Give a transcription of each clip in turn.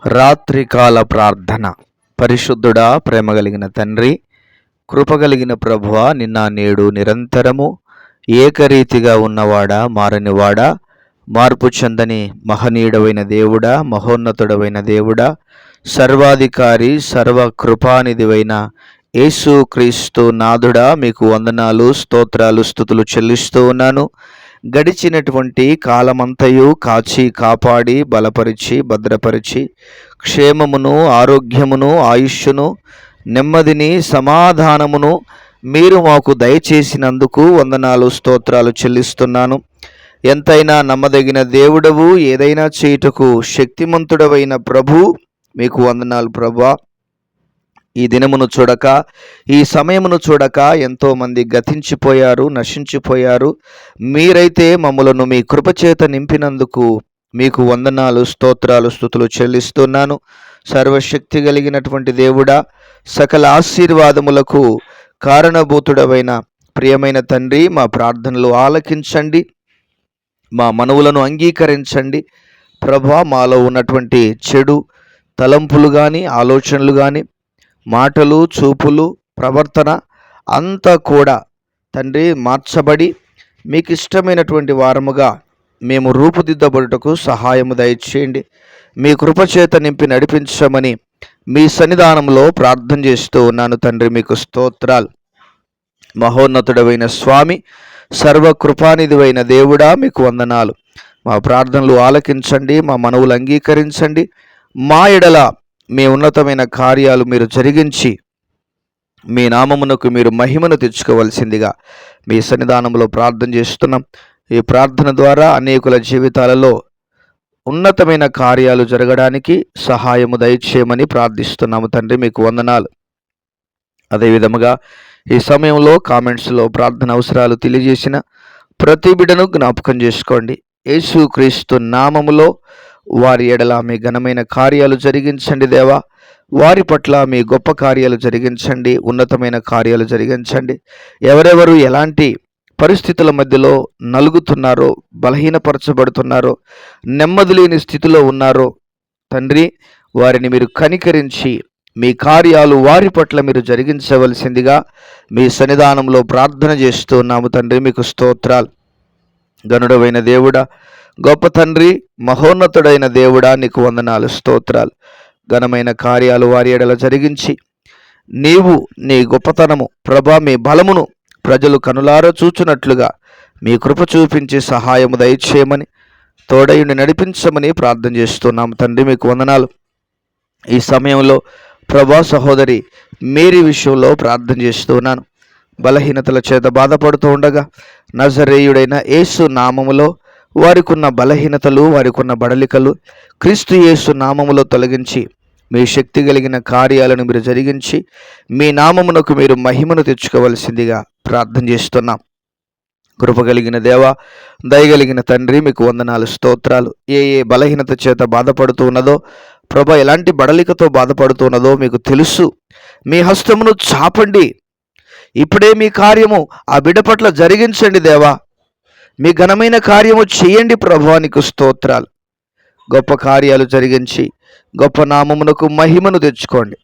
రాత్రికాల ప్రార్థన. పరిశుద్ధుడా, ప్రేమ కలిగిన తండ్రి, కృపగలిగిన ప్రభువా, నిన్న నేడు నిరంతరము ఏకరీతిగా ఉన్నవాడా, మారనివాడా, మార్పు చెందని మహనీయుడవైన దేవుడా, మహోన్నతుడవైన దేవుడా, సర్వాధికారి సర్వకృపానిధివైన యేసు క్రీస్తు నాథుడా, మీకు వందనాలు, స్తోత్రాలు, స్తుతులు చెల్లిస్తూ ఉన్నాను. గడిచినటువంటి కాలమంతయు కాచి కాపాడి బలపరిచి భద్రపరిచి క్షేమమును, ఆరోగ్యమును, ఆయుష్యును, నెమ్మదిని, సమాధానమును మీరు మాకు దయచేసినందుకు వందనాలు, స్తోత్రాలు చెల్లిస్తున్నాను. ఎంతైనా నమ్మదగిన దేవుడవు, ఏదైనా చేయుటకు శక్తిమంతుడవైన ప్రభు, మీకు వందనాలు ప్రభువా. ఈ దినమును చూడక, ఈ సమయమును చూడక ఎంతోమంది గతించిపోయారు, నశించిపోయారు. మీరైతే మమ్మలను మీ కృపచేత నింపినందుకు మీకు వందనాలు, స్తోత్రాలు, స్తుతులు చెల్లిస్తున్నాను. సర్వశక్తి కలిగినటువంటి దేవుడా, సకల ఆశీర్వాదములకు కారణభూతుడవైన ప్రియమైన తండ్రి, మా ప్రార్థనలు ఆలకించండి, మా మనవులను అంగీకరించండి. ప్రభా, మాలో ఉన్నటువంటి చెడు తలంపులు కానీ, ఆలోచనలు కానీ, మాటలు, చూపులు, ప్రవర్తన అంతా కూడా తండ్రి మార్చబడి మీకు ఇష్టమైనటువంటి వారముగా మేము రూపుదిద్దబడుటకు సహాయము దయచేయండి. మీ కృపచేత నింపి నడిపించమని మీ సన్నిధానంలో ప్రార్థన చేస్తూ ఉన్నాను తండ్రి. మీకు స్తోత్రాలు. మహోన్నతుడవైన స్వామి, సర్వకృపానిధివైన దేవుడా, మీకు వందనాలు. మా ప్రార్థనలు ఆలకించండి, మా మనవులు అంగీకరించండి. మా ఎడల మీ ఉన్నతమైన కార్యాలు మీరు జరిగించి మీ నామమునకు మీరు మహిమను తెచ్చుకోవలసిందిగా మీ సన్నిధానంలో ప్రార్థన చేస్తున్నాం. ఈ ప్రార్థన ద్వారా అనేకుల జీవితాలలో ఉన్నతమైన కార్యాలు జరగడానికి సహాయము దయచేయమని ప్రార్థిస్తున్నాము తండ్రి. మీకు వందనాలు. అదేవిధముగా ఈ సమయంలో కామెంట్స్లో ప్రార్థన అవసరాలు తెలియజేసిన ప్రతి బిడ్డను జ్ఞాపకం చేసుకోండి. యేసుక్రీస్తు నామములో వారి ఎడల మీ ఘనమైన కార్యాలు జరిగించండి దేవా. వారి పట్ల మీ గొప్ప కార్యాలు జరిగించండి, ఉన్నతమైన కార్యాలు జరిగించండి. ఎవరెవరు ఎలాంటి పరిస్థితుల మధ్యలో నలుగుతున్నారో, బలహీనపరచబడుతున్నారో, నెమ్మది లేని స్థితిలో ఉన్నారో తండ్రి, వారిని మీరు కనికరించి మీ కార్యాలు వారి పట్ల మీరు జరిగించవలసిందిగా మీ సన్నిధానంలో ప్రార్థన చేస్తూ ఉన్నాము తండ్రి. మీకు స్తోత్రాలు. గనుడవైన దేవుడా, గొప్ప తండ్రి, మహోన్నతుడైన దేవుడా, నీకు వందనాలు, స్తోత్రాలు. ఘనమైన కార్యాలు వారి ఎడల జరిగించి నీవు నీ గొప్పతనము ప్రభా, మీ బలమును ప్రజలు కనులారా చూచున్నట్లుగా మీ కృప చూపించి సహాయము దయచేయమని, తోడయుని నడిపించమని ప్రార్థన చేస్తున్నాము తండ్రి. మీకు వందనాలు. ఈ సమయంలో ప్రభా, సహోదరి మేరీ విషయంలో ప్రార్థన చేస్తున్నాను. బలహీనతల చేత బాధపడుతూ ఉండగా నజరేయుడైన యేసు నామములో వారికున్న బలహీనతలు, వారికున్న బడలికలు క్రీస్తు యేసు నామములో తొలగించి మీ శక్తి కలిగిన కార్యాలను మీరు జరిగించి మీ నామమునకు మీరు మహిమను తెచ్చుకోవలసిందిగా ప్రార్థన చేస్తున్నాం. కృపగలిగిన దేవా, దయగలిగిన తండ్రి, మీకు వందనాలు, స్తోత్రాలు. ఏ బలహీనత చేత బాధపడుతూ ఉన్నదో ప్రభా, ఎలాంటి బడలికతో బాధపడుతున్నదో మీకు తెలుసు. మీ హస్తమును చాపండి, ఇప్పుడే మీ కార్యము ఆ బిడ్డ పట్ల జరిగించండి దేవా. మీ ఘనమైన కార్యము చేయండి ప్రభువా, నీకు స్తోత్రాలు. గొప్ప కార్యాలు జరిగించి గొప్ప నామమునకు మహిమను తెచ్చుకోండి.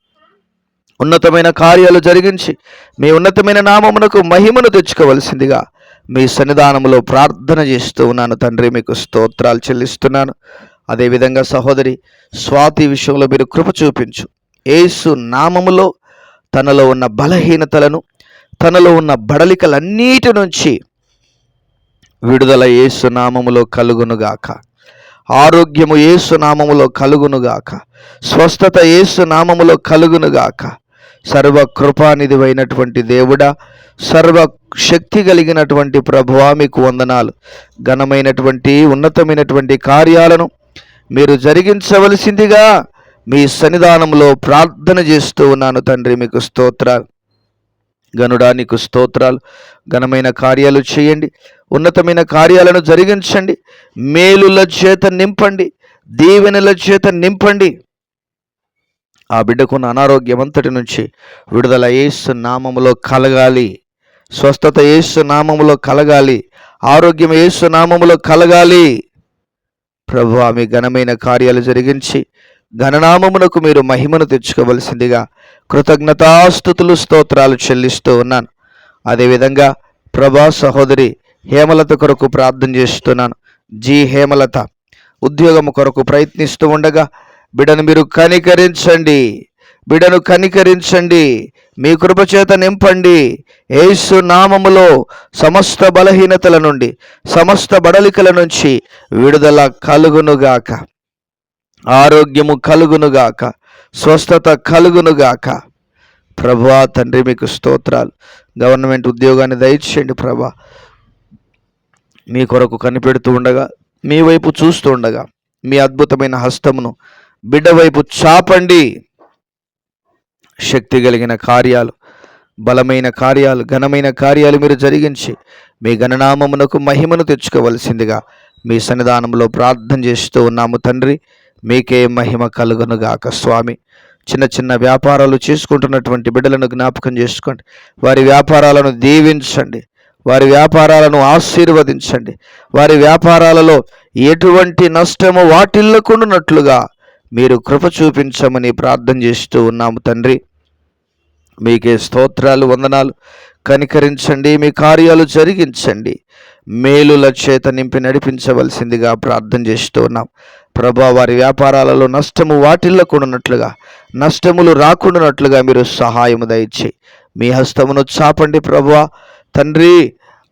ఉన్నతమైన కార్యాలు జరిగించి మీ ఉన్నతమైన నామమునకు మహిమను తెచ్చుకోవలసిందిగా మీ సన్నిధానంలో ప్రార్థన చేస్తూ ఉన్నాను తండ్రి. మీకు స్తోత్రాలు చెల్లిస్తున్నాను. అదేవిధంగా సహోదరి స్వాతి విషయంలో మీరు కృప చూపించు. యేసు నామములో తనలో ఉన్న బలహీనతలను, తనలో ఉన్న బడలికలన్నిటి నుంచి విడుదల యేసు నామములో కలుగునుగాక. ఆరోగ్యము యేసు నామములో కలుగునుగాక. స్వస్థత యేసు నామములో కలుగునుగాక. సర్వ కృపానిధివైనటువంటి దేవుడా, సర్వ శక్తి కలిగినటువంటి ప్రభువా, మీకు వందనాలు. ఘనమైనటువంటి ఉన్నతమైనటువంటి కార్యాలను మీరు జరిగించవలసిందిగా మీ సన్నిధానంలో ప్రార్థన చేస్తూ ఉన్నాను తండ్రి. మీకు స్తోత్రాలు. గనుడా, నీకు స్తోత్రాలు. ఘనమైన కార్యాలు చేయండి, ఉన్నతమైన కార్యాలను జరిగించండి, మేలుల చేత నింపండి, దీవెనల చేత నింపండి. ఆ బిడ్డకున్న అనారోగ్యమంతటి నుంచి విడుదల యేసు నామములో కలగాలి. స్వస్థత యేసు నామములో కలగాలి. ఆరోగ్యం యేసు నామములో కలగాలి. ప్రభువా, మీ ఘనమైన కార్యాలు జరిగించి ఘననామమునకు మీరు మహిమను తెచ్చుకోవలసిందిగా కృతజ్ఞతాస్తుతులు స్తోత్రాలు చెల్లిస్తూ ఉన్నాను. అదేవిధంగా ప్రభా సహోదరి హేమలత కొరకు ప్రార్థన చేస్తున్నాను. హేమలత ఉద్యోగము కొరకు ప్రయత్నిస్తూ ఉండగా బిడను మీరు కనికరించండి, బిడను కనికరించండి, మీ కృపచేత నింపండి. యేసు నామములో సమస్త బలహీనతల నుండి, సమస్త బడలికల నుంచి విడుదల కలుగునుగాక, ఆరోగ్యము కలుగునుగాక, స్వస్థత కలుగునుగాక. ప్రభువా తండ్రి మీకు స్తోత్రాలు. గవర్నమెంట్ ఉద్యోగాన్ని దయచేయండి ప్రభా. మీ కొరకు కనిపెడుతూ ఉండగా, మీ వైపు చూస్తూ ఉండగా మీ అద్భుతమైన హస్తమును బిడ్డ వైపు చాపండి. శక్తి కలిగిన కార్యాలు, బలమైన కార్యాలు, ఘనమైన కార్యాలు మీరు జరిగించి మీ గణనామమునకు మహిమను తెచ్చుకోవలసిందిగా మీ సన్నిధానంలో ప్రార్థన చేస్తూ ఉన్నాము తండ్రి. మీకే మహిమ కలుగునుగాక స్వామి. చిన్న చిన్న వ్యాపారాలు చేసుకుంటున్నటువంటి బిడ్డలను జ్ఞాపకం చేసుకోండి. వారి వ్యాపారాలను దీవించండి, వారి వ్యాపారాలను ఆశీర్వదించండి. వారి వ్యాపారాలలో ఎటువంటి నష్టము వాటిల్లకుండానట్లుగా మీరు కృప చూపించమని ప్రార్థన చేస్తూ ఉన్నాము తండ్రి. మీకే స్తోత్రాలు, వందనాలు. కనికరించండి, మీ కార్యాలు జరిగించండి, మేలుల చేత నింపి నడిపించవలసిందిగా ప్రార్థన చేస్తూ ఉన్నాం ప్రభా. వారి వ్యాపారాలలో నష్టము వాటిల్లకుండానట్లుగా, నష్టములు రాకుండానట్లుగా మీరు సహాయము దయచి మీ హస్తమును చాపండి ప్రభువా తండ్రి.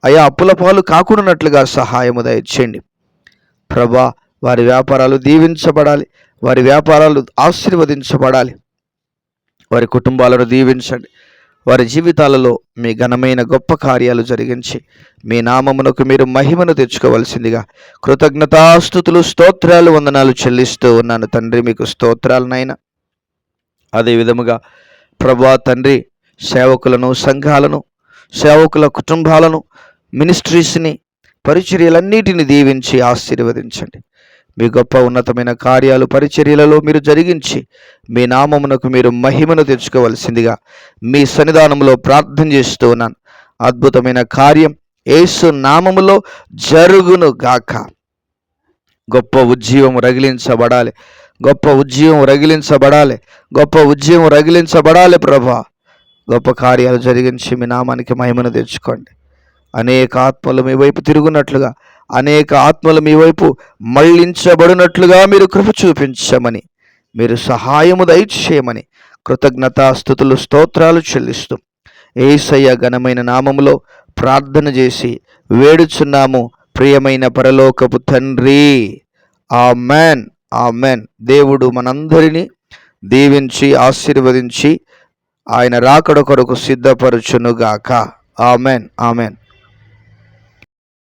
అయా అప్పుల పాలు కాకుండానట్లుగా సహాయము దయచేయండి ప్రభా. వారి వ్యాపారాలు దీవించబడాలి, వారి వ్యాపారాలు ఆశీర్వదించబడాలి. వారి కుటుంబాలను దీవించండి. వారి జీవితాలలో మీ ఘనమైన గొప్ప కార్యాలు జరిగించి మీ నామమునకు మీరు మహిమను తెచ్చుకోవలసిందిగా కృతజ్ఞతాస్తుతులు స్తోత్రాలు వందనాలు చెల్లిస్తూ ఉన్నాను తండ్రి. మీకు స్తోత్రాలు నాయన. అదే విధముగా ప్రభువా తండ్రి, సేవకులను, సంఘాలను, సేవకుల కుటుంబాలను, మినిస్ట్రీస్ని, పరిచర్యలన్నిటిని దీవించి ఆశీర్వదించండి. మీ గొప్ప ఉన్నతమైన కార్యాలు పరిచర్యలలో మీరు జరిగించి మీ నామమునకు మీరు మహిమను తెచ్చుకోవలసిందిగా మీ సన్నిధానంలో ప్రార్థన చేస్తూ ఉన్నాను. అద్భుతమైన కార్యం యేసు నామములో జరుగును గాక. గొప్ప ఉజ్జీవం రగిలించబడాలి, గొప్ప ఉజ్జీవం రగిలించబడాలి, గొప్ప ఉజ్జీవం రగిలించబడాలి ప్రభా. గొప్ప కార్యాలు జరిగించి మీ నామానికి మహిమను తెచ్చుకోండి. అనేక ఆత్మలు మీ వైపు తిరుగునట్లుగా, అనేక ఆత్మలు మీ వైపు మళ్ళించబడినట్లుగా మీరు కృప చూపించమని, మీరు సహాయము దయచేయమని కృతజ్ఞతాస్తుతులు స్తోత్రాలు చెల్లిస్తూ యేసయ్య ఘనమైన నామములో ప్రార్థన చేసి వేడుచున్నాము ప్రియమైన పరలోకపు తండ్రి. Amen, amen. దేవుడు మనందరినీ దీవించి ఆశీర్వదించి ఆయన రాకడ కొరకు సిద్ధపరచునుగాక. Amen, amen.